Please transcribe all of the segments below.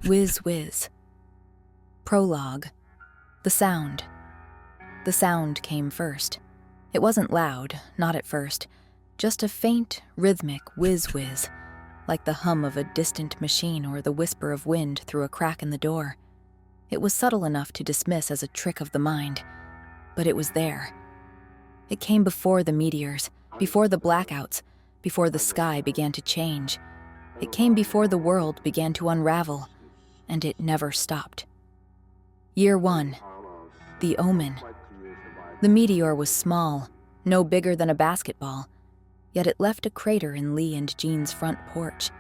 Wiz Wiz. Prologue. The sound. The sound came first. It wasn't loud, not at first, just a faint, rhythmic whiz-whiz, like the hum of a distant machine or the whisper of wind through a crack in the door. It was subtle enough to dismiss as a trick of the mind, but it was there. It came before the meteors, before the blackouts, before the sky began to change. It came before the world began to unravel, and it never stopped. Year 1. The Omen. The meteor was small, no bigger than a basketball, yet it left a crater in Lee and Jean's front porch.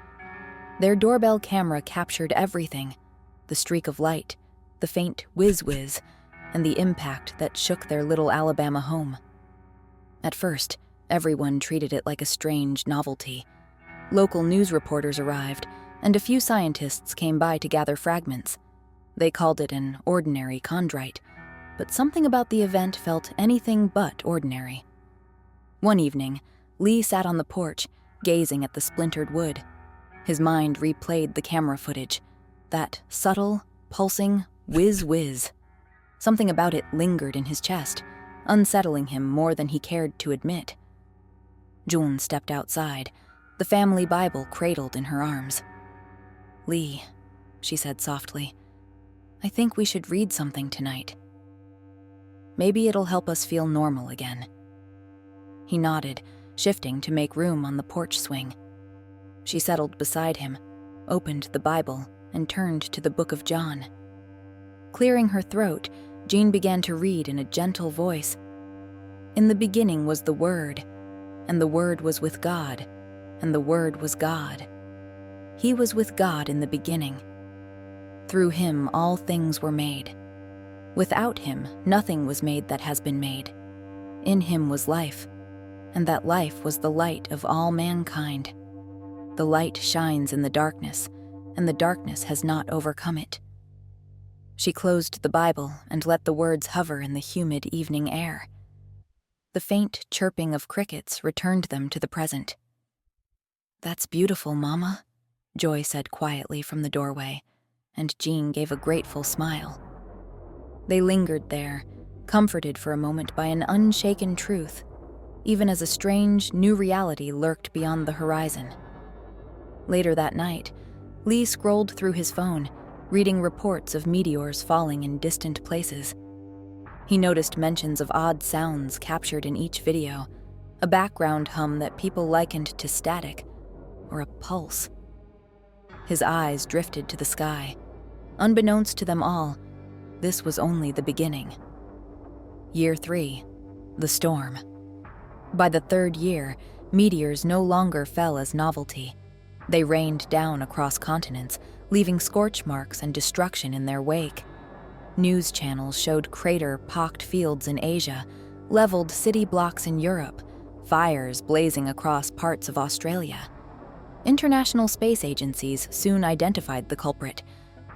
Their doorbell camera captured everything: the streak of light, the faint whiz-whiz, and the impact that shook their little Alabama home. At first, everyone treated it like a strange novelty. Local news reporters arrived, and a few scientists came by to gather fragments. They called it an ordinary chondrite, but something about the event felt anything but ordinary. One evening, Lee sat on the porch, gazing at the splintered wood. His mind replayed the camera footage, that subtle, pulsing whiz-whiz. Something about it lingered in his chest, unsettling him more than he cared to admit. June stepped outside, the family Bible cradled in her arms. "Lee," she said softly, "I think we should read something tonight. Maybe it'll help us feel normal again." He nodded, shifting to make room on the porch swing. She settled beside him, opened the Bible, and turned to the Book of John. Clearing her throat, Jean began to read in a gentle voice. "In the beginning was the Word, and the Word was with God, and the Word was God. He was with God in the beginning. Through him all things were made. Without him nothing was made that has been made. In him was life, and that life was the light of all mankind. The light shines in the darkness, and the darkness has not overcome it." She closed the Bible and let the words hover in the humid evening air. The faint chirping of crickets returned them to the present. "That's beautiful, Mama," Joy said quietly from the doorway, and Jean gave a grateful smile. They lingered there, comforted for a moment by an unshaken truth, even as a strange, new reality lurked beyond the horizon. Later that night, Lee scrolled through his phone, reading reports of meteors falling in distant places. He noticed mentions of odd sounds captured in each video, a background hum that people likened to static, or a pulse. His eyes drifted to the sky. Unbeknownst to them all, this was only the beginning. Year 3. The storm. By the third year, meteors no longer fell as novelty. They rained down across continents, leaving scorch marks and destruction in their wake. News channels showed crater-pocked fields in Asia, leveled city blocks in Europe, fires blazing across parts of Australia. International space agencies soon identified the culprit,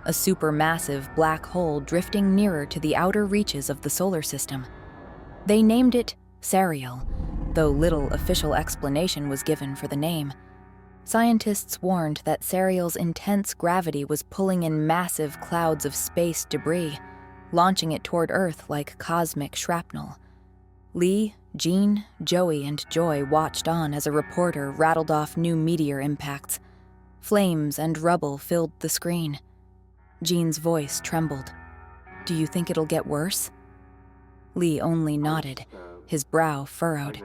a supermassive black hole drifting nearer to the outer reaches of the solar system. They named it Sariel, though little official explanation was given for the name. Scientists warned that Sariel's intense gravity was pulling in massive clouds of space debris, launching it toward Earth like cosmic shrapnel. Lee, Jean, Joey, and Joy watched on as a reporter rattled off new meteor impacts. Flames and rubble filled the screen. Jean's voice trembled. "Do you think it'll get worse?" Lee only nodded, his brow furrowed.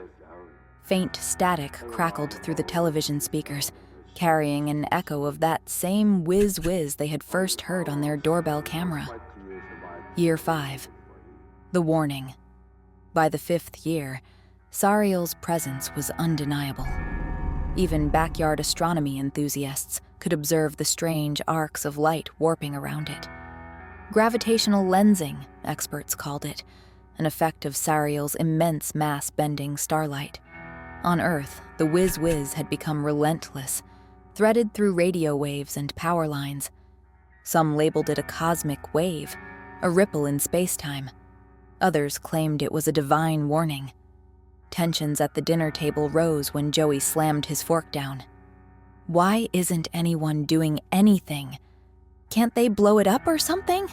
Faint static crackled through the television speakers, carrying an echo of that same whiz-whiz they had first heard on their doorbell camera. Year 5. The warning. By the 5th year, Sariel's presence was undeniable. Even backyard astronomy enthusiasts could observe the strange arcs of light warping around it. Gravitational lensing, experts called it, an effect of Sariel's immense mass-bending starlight. On Earth, the whiz-whiz had become relentless, threaded through radio waves and power lines. Some labeled it a cosmic wave, a ripple in space-time. Others claimed it was a divine warning. Tensions at the dinner table rose when Joey slammed his fork down. "Why isn't anyone doing anything?" Can't they blow it up or something?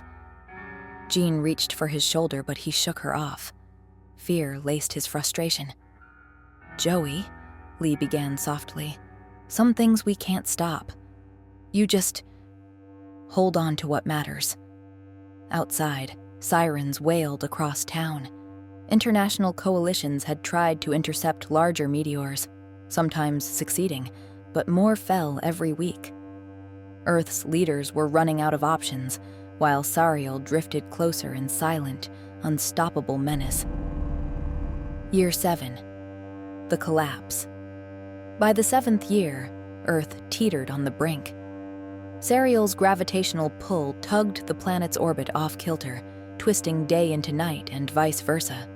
Jean reached for his shoulder, but he shook her off. Fear laced his frustration. Joey, Lee began softly, some things we can't stop. You just hold on to what matters. Outside, sirens wailed across town. International coalitions had tried to intercept larger meteors, sometimes succeeding, but more fell every week. Earth's leaders were running out of options, while Sariel drifted closer in silent, unstoppable menace. Year 7. The collapse. By the 7th year, Earth teetered on the brink. Sariel's gravitational pull tugged the planet's orbit off-kilter, twisting day into night and vice versa.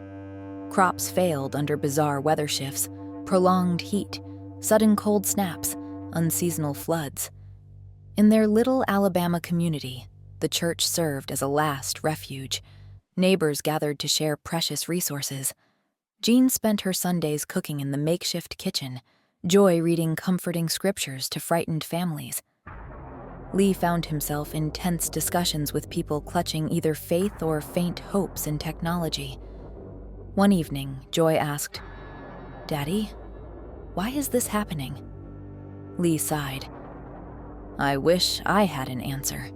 Crops failed under bizarre weather shifts, prolonged heat, sudden cold snaps, unseasonal floods. In their little Alabama community, the church served as a last refuge. Neighbors gathered to share precious resources. Jean spent her Sundays cooking in the makeshift kitchen, Joy reading comforting scriptures to frightened families. Lee found himself in tense discussions with people clutching either faith or faint hopes in technology. One evening, Joy asked, "Daddy, why is this happening?" Lee sighed. "I wish I had an answer.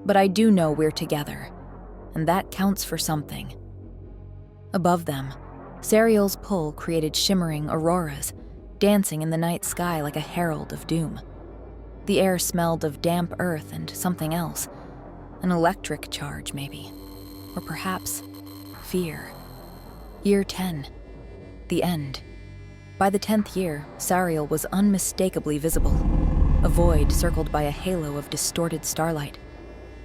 But I do know we're together, and that counts for something." Above them, Sariel's pull created shimmering auroras, dancing in the night sky like a herald of doom. The air smelled of damp earth and something else, an electric charge maybe, or perhaps fear. Year 10. The end. By the 10th year, Sariel was unmistakably visible, a void circled by a halo of distorted starlight.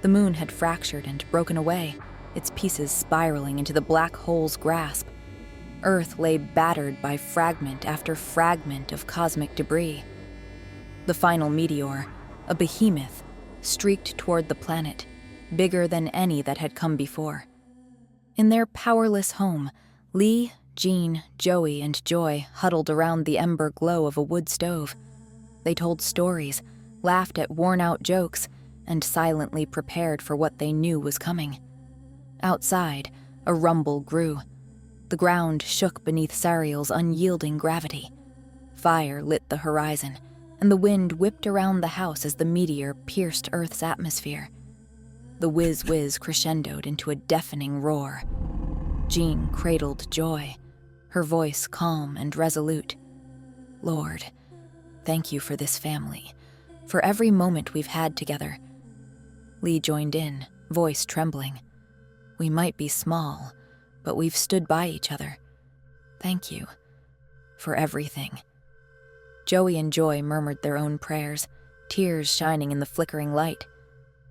The moon had fractured and broken away, its pieces spiraling into the black hole's grasp. Earth lay battered by fragment after fragment of cosmic debris. The final meteor, a behemoth, streaked toward the planet, bigger than any that had come before. In their powerless home, Lee, Jean, Joey, and Joy huddled around the ember glow of a wood stove. They told stories, laughed at worn-out jokes, and silently prepared for what they knew was coming. Outside, a rumble grew. The ground shook beneath Sariel's unyielding gravity. Fire lit the horizon, and the wind whipped around the house as the meteor pierced Earth's atmosphere. The Wiz Wiz crescendoed into a deafening roar. Jean cradled Joy, her voice calm and resolute. "Lord, thank you for this family, for every moment we've had together." Lee joined in, voice trembling. "We might be small, but we've stood by each other. Thank you for everything." Joey and Joy murmured their own prayers, tears shining in the flickering light.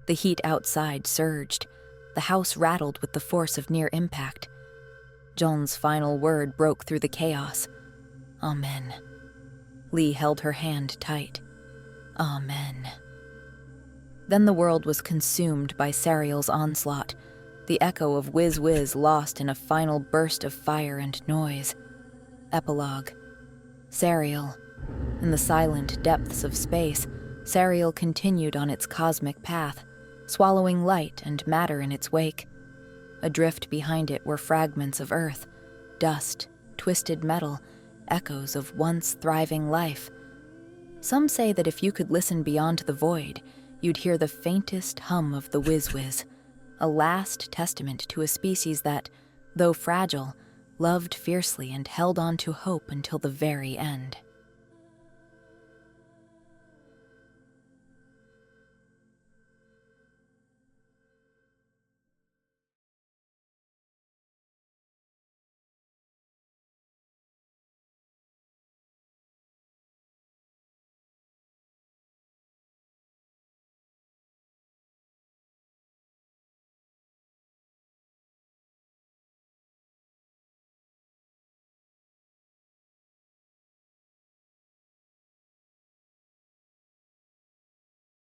The heat outside surged. The house rattled with the force of near impact. John's final word broke through the chaos. "Amen." Lee held her hand tight. "Amen." Then the world was consumed by Sariel's onslaught, the echo of Wiz Wiz lost in a final burst of fire and noise. Epilogue. Sariel. In the silent depths of space, Sariel continued on its cosmic path, swallowing light and matter in its wake. Adrift behind it were fragments of earth, dust, twisted metal, echoes of once thriving life. Some say that if you could listen beyond the void, you'd hear the faintest hum of the Wiz Wiz, a last testament to a species that, though fragile, loved fiercely and held on to hope until the very end.